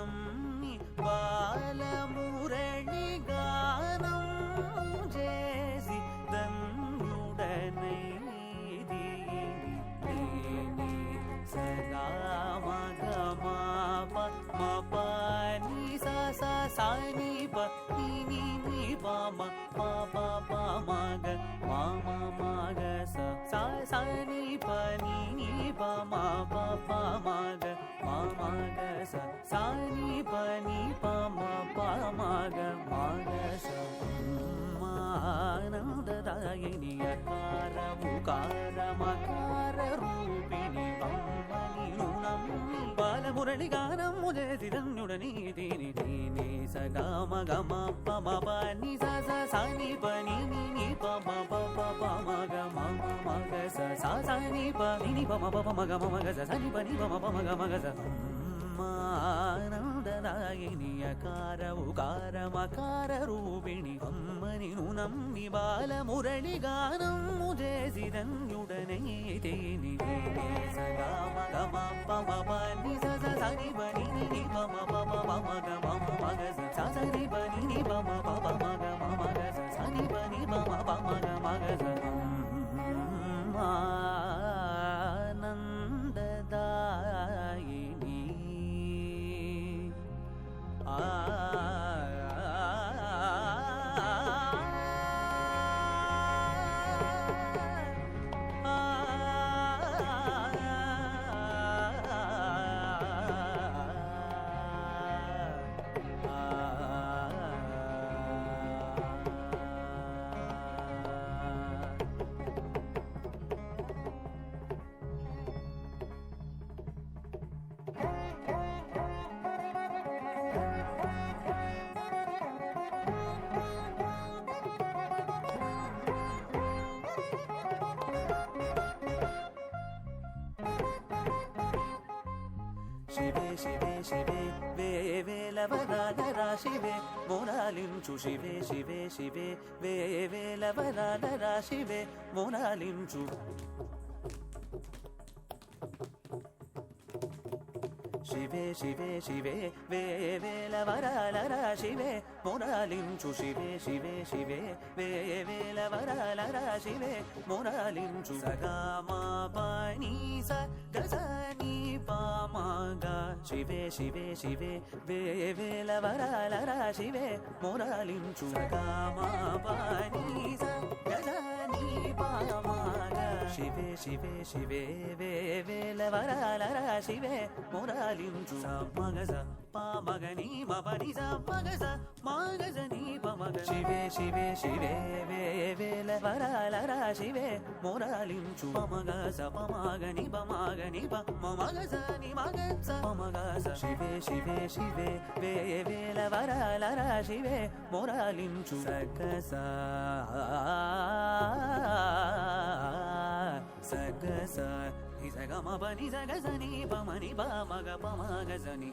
నమ్మి బాలమురళి గానం చేసి ధన్యుడనై సదా మగ మపని సాని పని పమ పమ పమగ మమ మగ సాని పని పమ పమగ మమగ సాని పని పమ పమగ మగ ఆనందదాయిని అకారముకార మకార రూపిణి అమ్మని నమ్మి బాలమురళి గానం చేసి ధన్యుడని దీని దీని సగమ గమ పమ పని సాని పని ని పమ పమగ మమ మగ సాని పని పమ పమగ మగ సని పని పమ పమగ మగ ఆనందదాయిని అకార ఉకార మకార రూపిణి అమ్మని నమ్మి బాలమురళి గానం చేసి ధన్యుడనై తేని సగమ గమ పమ పని సని పని ని పమ పమగ మమ మగ సని పని పమ పమగ మగ సని పని పమ పమగ మగ ఆనందదాయిని శివే శివే శివే వేవేలవరాలరా శివే మోనాలించు శివే శివే శివే వేవేలవరాలరా శివే మోనాలించు శివే శివే శివే వేవేలవరాలరా శివే మోనాలించు శివే శివే శివే వేవేలవరాలరా శివే మోనాలించు సగామా పని సని పమగ శివే శివే శివే వేవేలవరాలరా శివే మోనాలించు సగామా పని సని పమగ శివే శివే శివే వేవేలవరాలరా శివే మోనాలించు మగజ పమగని మపని మగజ మగజని పమగ శివే శివే శివే వేవేలవరాలరా శివే మోనాలించు పమగ పమగని పమగని మగజని మగజ పమగ శివే శివే శివే వేవేలవరాలరా శివే మోనాలించు సగస సగస నిజగమ పని సగసని పమని పమగ పమగజని